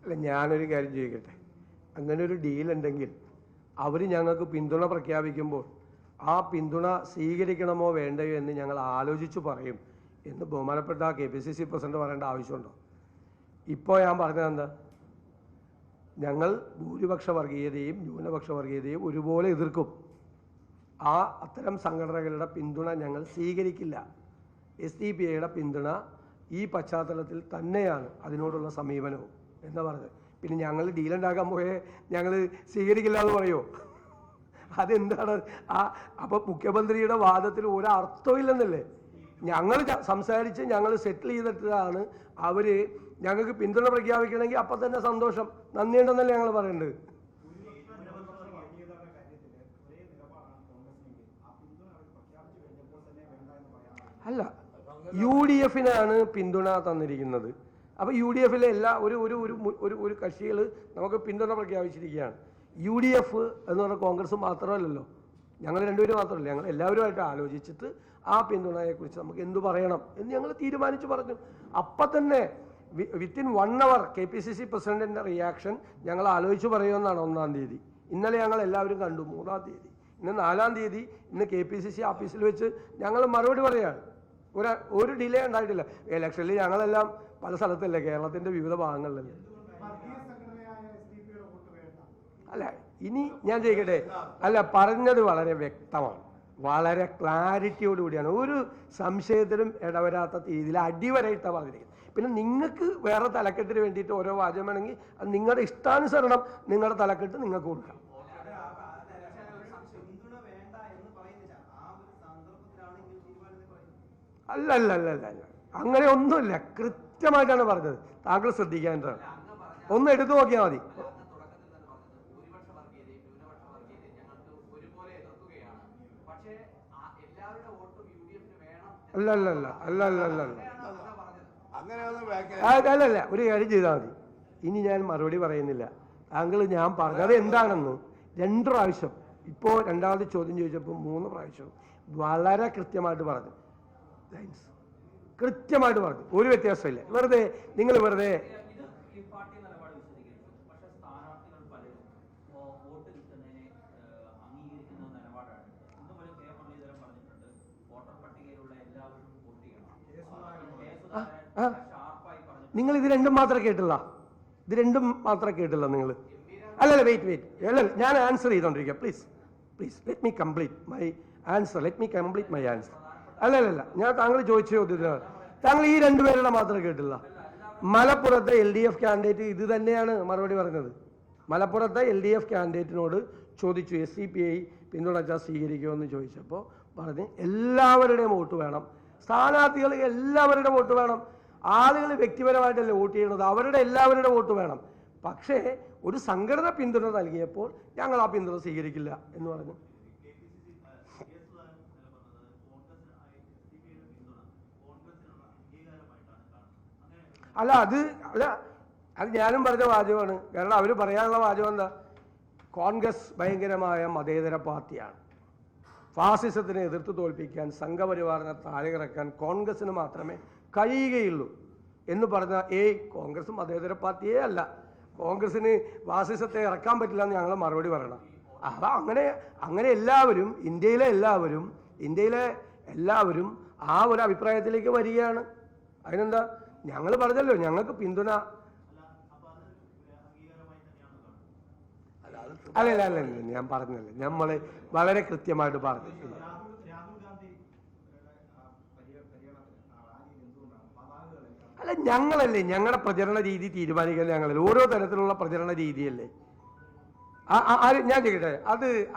അല്ല, ഞാനൊരു കാര്യം ചോദിക്കട്ടെ. അങ്ങനെ ഒരു ഡീലുണ്ടെങ്കിൽ അവർ ഞങ്ങൾക്ക് പിന്തുണ പ്രഖ്യാപിക്കുമ്പോൾ ആ പിന്തുണ സ്വീകരിക്കണമോ വേണ്ടയോ എന്ന് ഞങ്ങൾ ആലോചിച്ച് പറയും എന്ന് ബഹുമാനപ്പെട്ട KPCC പ്രസിഡന്റ് പറയേണ്ട ആവശ്യമുണ്ടോ? ഇപ്പോൾ ഞാൻ പറഞ്ഞത് എന്താ? ഞങ്ങൾ ഭൂരിപക്ഷ വർഗീയതയും ന്യൂനപക്ഷ വർഗീയതയും ഒരുപോലെ എതിർക്കും. അത്തരം സംഘടനകളുടെ പിന്തുണ ഞങ്ങൾ സ്വീകരിക്കില്ല. SDPIയുടെ പിന്തുണ ഈ പശ്ചാത്തലത്തിൽ തന്നെയാണ് അതിനോടുള്ള സമീപനവും എന്നാ പറഞ്ഞത്. പിന്നെ ഞങ്ങൾ ഡീലുണ്ടാക്കാൻ പോയേ ഞങ്ങൾ സ്വീകരിക്കില്ല എന്ന് പറയുമോ? അതെന്താണ്? അപ്പോൾ മുഖ്യമന്ത്രിയുടെ വാദത്തിൽ ഒരർത്ഥവും ഇല്ലെന്നല്ലേ? ഞങ്ങൾ സംസാരിച്ച് ഞങ്ങൾ സെറ്റിൽ ചെയ്തിട്ടാണ് അവർ ഞങ്ങൾക്ക് പിന്തുണ പ്രഖ്യാപിക്കണമെങ്കിൽ അപ്പം തന്നെ സന്തോഷം, നന്ദിയുണ്ടെന്നല്ലേ ഞങ്ങൾ പറയേണ്ടത്. അല്ല, UDFനാണ് പിന്തുണ തന്നിരിക്കുന്നത്. അപ്പോൾ UDFിലെ എല്ലാ ഒരു കക്ഷികൾ നമുക്ക് പിന്തുണ പ്രഖ്യാപിച്ചിരിക്കുകയാണ്. UDF എന്ന് പറഞ്ഞാൽ കോൺഗ്രസ് മാത്രമല്ലല്ലോ, ഞങ്ങൾ രണ്ടുപേരും മാത്രമല്ല, ഞങ്ങൾ എല്ലാവരുമായിട്ട് ആലോചിച്ചിട്ട് ആ പിന്തുണയെക്കുറിച്ച് നമുക്ക് എന്തു പറയണം എന്ന് ഞങ്ങൾ തീരുമാനിച്ചു പറഞ്ഞു. അപ്പം തന്നെ വിത്തിൻ 1 hour KPCC പ്രസിഡന്റിൻ്റെ റിയാക്ഷൻ ഞങ്ങൾ ആലോചിച്ച് പറയുമെന്നാണ് 1-ാം തീയതി. ഇന്നലെ ഞങ്ങൾ എല്ലാവരും കണ്ടു. 3-ാം തീയതി, ഇന്ന് 4-ാം തീയതി, ഇന്ന് KPCC ഓഫീസിൽ വെച്ച് ഞങ്ങൾ മറുപടി പറയുകയാണ്. ഒരു ഡിലേ ഉണ്ടായിട്ടില്ല. ഇലക്ഷനിൽ ഞങ്ങളെല്ലാം പല സ്ഥലത്തല്ലേ, കേരളത്തിൻ്റെ വിവിധ ഭാഗങ്ങളിലല്ലേ. അല്ല, ഇനി ഞാൻ ചെയ്യട്ടെ. അല്ല, പറഞ്ഞത് വളരെ വ്യക്തമാണ്, വളരെ ക്ലാരിറ്റിയോടുകൂടിയാണ്, ഒരു സംശയത്തിലും ഇടവരാത്ത രീതിയിൽ അടിവരയിട്ടാണ് പറഞ്ഞിരിക്കുന്നത്. പിന്നെ നിങ്ങൾക്ക് വേറെ തലക്കെട്ടിന് വേണ്ടിയിട്ട് ഓരോ വാചകം വേണമെങ്കിൽ അത് നിങ്ങളുടെ ഇഷ്ടാനുസരണം നിങ്ങളുടെ തലക്കെട്ട് നിങ്ങൾക്ക് കൊടുക്കാം. അല്ല അല്ല അല്ല അല്ല അല്ല അങ്ങനെ ഒന്നുമില്ല, കൃത്യമായിട്ടാണ് പറഞ്ഞത്. താങ്കൾ ശ്രദ്ധിക്കേണ്ടതാണ്, ഒന്ന് എടുത്തു നോക്കിയാൽ മതി. അല്ല അല്ല അല്ല അല്ല അല്ല അല്ല അല്ലല്ല ഒരു കാര്യം ചെയ്താൽ മതി. ഇനി ഞാൻ മറുപടി പറയുന്നില്ല. താങ്കൾ ഞാൻ പറഞ്ഞത് എന്താണെന്ന് 2 പ്രാവശ്യം, ഇപ്പോൾ 2ാമത് ചോദ്യം ചോദിച്ചപ്പോൾ 3 പ്രാവശ്യം വളരെ കൃത്യമായിട്ട് പറഞ്ഞു. കൃത്യമായിട്ട് പറഞ്ഞു, ഒരു വ്യത്യാസമില്ല. വെറുതെ നിങ്ങൾ വെറുതെ നിങ്ങൾ ഇത് രണ്ടും മാത്രമേ കേട്ടില്ല, നിങ്ങൾ. അല്ലല്ല, വെയിറ്റ് അല്ലല്ല, ഞാൻ ആൻസർ ചെയ്തോണ്ടിരിക്കുക. Please let me complete my answer. അല്ലല്ല, ഞാൻ താങ്കൾ ചോദിച്ച ചോദ്യത്തിനാണ്. താങ്കൾ ഈ 2 പേരുടെ മാത്രമേ കേട്ടില്ല. മലപ്പുറത്തെ LDF കാൻഡിഡേറ്റ് ഇത് തന്നെയാണ് മറുപടി പറഞ്ഞത്. മലപ്പുറത്തെ LDF കാൻഡിഡേറ്റിനോട് ചോദിച്ചു SDPI പിന്തുണച്ചാൽ സ്വീകരിക്കുമെന്ന് ചോദിച്ചപ്പോൾ പറഞ്ഞ് എല്ലാവരുടെയും വോട്ട് വേണം, സ്ഥാനാർത്ഥികൾ എല്ലാവരുടെ വോട്ട് വേണം. ആളുകൾ വ്യക്തിപരമായിട്ടല്ലേ വോട്ട് ചെയ്യുന്നത്, അവരുടെ എല്ലാവരുടെ വോട്ട് വേണം. പക്ഷേ ഒരു സംഘടന പിന്തുണ നൽകിയപ്പോൾ ഞങ്ങൾ ആ പിന്തുണ സ്വീകരിക്കില്ല എന്ന് പറഞ്ഞു. അല്ല അത് ഞാനും പറഞ്ഞ വാചകമാണ്. കാരണം അവർ പറയാനുള്ള വാചകം എന്താ? കോൺഗ്രസ് ഭയങ്കരമായ മതേതര പാർട്ടിയാണ്, ഫാസിസത്തിനെ എതിർത്ത് തോൽപ്പിക്കാൻ, സംഘപരിവാറിനെ താഴെയിറക്കാൻ കോൺഗ്രസിന് മാത്രമേ കഴിയുകയുള്ളൂ എന്ന് പറഞ്ഞ കോൺഗ്രസ് മതേതര പാർട്ടിയേ അല്ല, കോൺഗ്രസിന് ഫാസിസത്തെ ഇറക്കാൻ പറ്റില്ല എന്ന് ഞങ്ങൾ മറുപടി പറയണം. അപ്പം അങ്ങനെ എല്ലാവരും ഇന്ത്യയിലെ എല്ലാവരും ആ ഒരു അഭിപ്രായത്തിലേക്ക് വരികയാണ്. അതിനെന്താ, ഞങ്ങൾ പറഞ്ഞല്ലോ ഞങ്ങൾക്ക് പിന്തുണ. അല്ല ഞാൻ പറഞ്ഞല്ലേ, നമ്മൾ വളരെ കൃത്യമായിട്ട് പറഞ്ഞു. അല്ല, ഞങ്ങളല്ലേ ഞങ്ങളുടെ പ്രചരണ രീതി തീരുമാനിക്കുന്നത്, ഞങ്ങളല്ലേ ഓരോ തരത്തിലുള്ള പ്രചരണ രീതിയല്ലേ. ഞാൻ ചോദിക്കട്ടെ,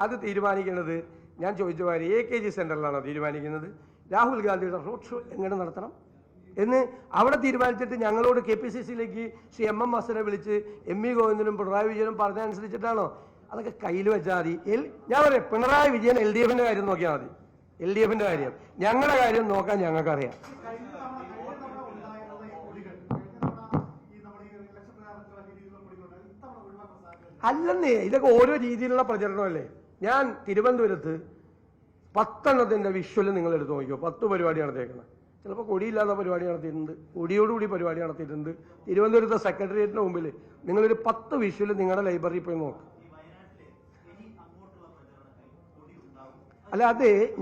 അത് തീരുമാനിക്കുന്നത് ഞാൻ ചോദിച്ച കാര്യം AKG സെന്ററിലാണോ തീരുമാനിക്കുന്നത്? രാഹുൽ ഗാന്ധിയുടെ റോഡ് ഷോ എങ്ങനെ നടത്തണം എന്ന് അവിടെ തീരുമാനിച്ചിട്ട് ഞങ്ങളോട് KPCCയിലേക്ക് ശ്രീ MM ഹസനെ വിളിച്ച് MV ഗോവിന്ദനും പിണറായി വിജയനും പറഞ്ഞതനുസരിച്ചിട്ടാണോ? അതൊക്കെ കയ്യിൽ വെച്ചാൽ മതി. ഞാൻ പറയാം, പിണറായി വിജയൻ LDFന്റെ കാര്യം നോക്കിയാൽ മതി. LDFന്റെ കാര്യം, ഞങ്ങളുടെ കാര്യം നോക്കാൻ ഞങ്ങൾക്കറിയാം. അല്ലെന്നേ, ഇതൊക്കെ ഓരോ രീതിയിലുള്ള പ്രചരണമല്ലേ. ഞാൻ തിരുവനന്തപുരത്ത് 10 എണ്ണത്തിൻ്റെ വിഷ്വൽ നിങ്ങൾ എടുത്ത് നോക്കിയോ, 10 പരിപാടി നടത്തേക്കണം. ചിലപ്പോൾ കൊടിയില്ലാത്ത പരിപാടി നടത്തിയിട്ടുണ്ട്, കൊടിയോടുകൂടി പരിപാടി നടത്തിയിട്ടുണ്ട്. തിരുവനന്തപുരത്തെ സെക്രട്ടേറിയറ്റിന് മുമ്പിൽ നിങ്ങളൊരു 10 വിഷ്വൽ നിങ്ങളുടെ ലൈബ്രറിയിൽ പോയി നോക്കും. അല്ല,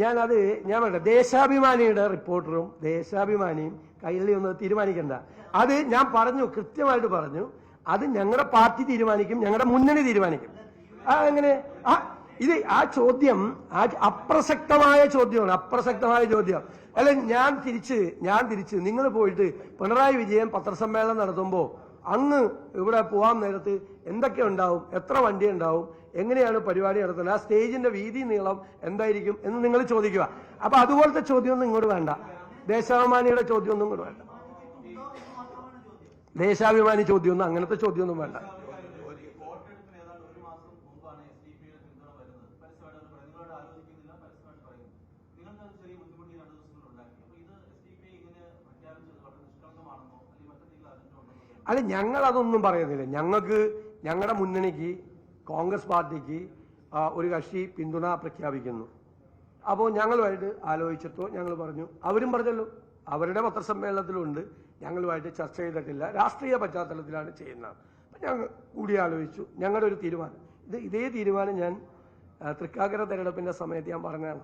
ഞാൻ വേണ്ട, ദേശാഭിമാനിയുടെ റിപ്പോർട്ടറും ദേശാഭിമാനിയും കൈരളി ഒന്ന് തീരുമാനിക്കണ്ട. അത് ഞാൻ പറഞ്ഞു, കൃത്യമായിട്ട് പറഞ്ഞു. അത് ഞങ്ങളുടെ പാർട്ടി തീരുമാനിക്കും, ഞങ്ങളുടെ മുന്നണി തീരുമാനിക്കും. അങ്ങനെ ആ ചോദ്യം അപ്രസക്തമായ ചോദ്യം. അല്ല, ഞാൻ തിരിച്ച് നിങ്ങൾ പോയിട്ട് പിണറായി വിജയൻ പത്രസമ്മേളനം നടത്തുമ്പോൾ അങ്ങ് ഇവിടെ പോകാൻ നേരത്ത് എന്തൊക്കെ ഉണ്ടാവും, എത്ര വണ്ടി ഉണ്ടാവും, എങ്ങനെയാണ് പരിപാടി നടത്തുന്നത്, ആ സ്റ്റേജിന്റെ വീതി നീളം എന്തായിരിക്കും എന്ന് നിങ്ങൾ ചോദിക്കുക. അപ്പൊ അതുപോലത്തെ ചോദ്യമൊന്നും ഇങ്ങോട്ട് വേണ്ട, ദേശാഭിമാനിയുടെ ചോദ്യമൊന്നും ഇങ്ങോട്ട് വേണ്ട, ദേശാഭിമാനി ചോദ്യമൊന്നും അങ്ങനത്തെ ചോദ്യമൊന്നും വേണ്ട. അല്ല, ഞങ്ങൾ അതൊന്നും പറയുന്നില്ല. ഞങ്ങളുടെ മുന്നണിക്ക്, കോൺഗ്രസ് പാർട്ടിക്ക് ഒരു കക്ഷി പിന്തുണ പ്രഖ്യാപിക്കുന്നു. അപ്പോൾ ഞങ്ങളുമായിട്ട് ആലോചിച്ചിട്ടോ ഞങ്ങൾ പറഞ്ഞു, അവരും പറഞ്ഞല്ലോ, അവരുടെ പത്രസമ്മേളനത്തിലുണ്ട്, ഞങ്ങളുമായിട്ട് ചർച്ച ചെയ്തിട്ടില്ല, രാഷ്ട്രീയ പശ്ചാത്തലത്തിലാണ് ചെയ്യുന്നത്. അപ്പം ഞങ്ങൾ കൂടി ആലോചിച്ചു, ഞങ്ങളുടെ ഒരു തീരുമാനം ഇതേ തീരുമാനം ഞാൻ തൃക്കാക്കര തെരഞ്ഞെടുപ്പിന്റെ സമയത്ത് ഞാൻ പറഞ്ഞതാണ്.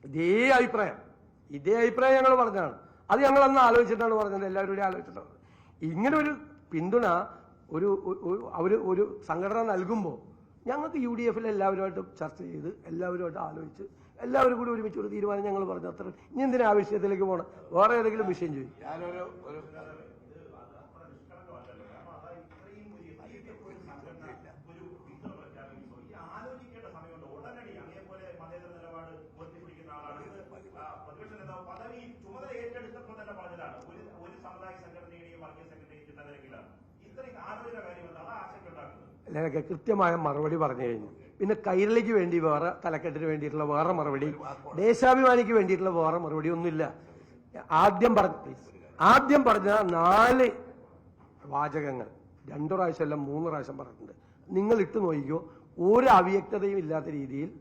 ഇതേ അഭിപ്രായം ഞങ്ങൾ പറഞ്ഞതാണ്. അത് ഞങ്ങൾ അന്ന് ആലോചിച്ചിട്ടാണ് പറഞ്ഞത്, എല്ലാവരും ആലോചിച്ചിട്ടാണ്. ഇങ്ങനെ ഒരു പിന്തുണ ഒരു സംഘടന നൽകുമ്പോൾ ഞങ്ങൾക്ക് UDF എല്ലാവരുമായിട്ട് ചർച്ച ചെയ്ത് എല്ലാവരുമായിട്ട് ആലോചിച്ച് എല്ലാവരും കൂടി ഒരുമിച്ച് ഒരു തീരുമാനം ഞങ്ങൾ പറഞ്ഞു. അത്ര ഇനി എന്തിനാ ആ വിഷയത്തിലേക്ക് പോകണം, വേറെ ഏതെങ്കിലും വിഷയം ചെയ്യും. ഞാനൊക്കെ കൃത്യമായ മറുപടി പറഞ്ഞു കഴിഞ്ഞു. പിന്നെ കൈരളിക്ക് വേണ്ടി വേറെ, തലക്കെട്ടിന് വേണ്ടിയിട്ടുള്ള വേറെ മറുപടി, ദേശാഭിമാനിക്ക് വേണ്ടിയിട്ടുള്ള വേറെ മറുപടി ഒന്നുമില്ല. ആദ്യം പറഞ്ഞ 4 വാചകങ്ങൾ 2 പ്രാവശ്യമല്ല 3 പ്രാവശ്യം പറഞ്ഞിട്ടുണ്ട്. നിങ്ങൾ ഇട്ട് നോക്കിക്കോ, ഒരു അവ്യക്തതയും ഇല്ലാത്ത രീതിയിൽ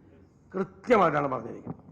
കൃത്യമായിട്ടാണ് പറഞ്ഞിരിക്കുന്നത്.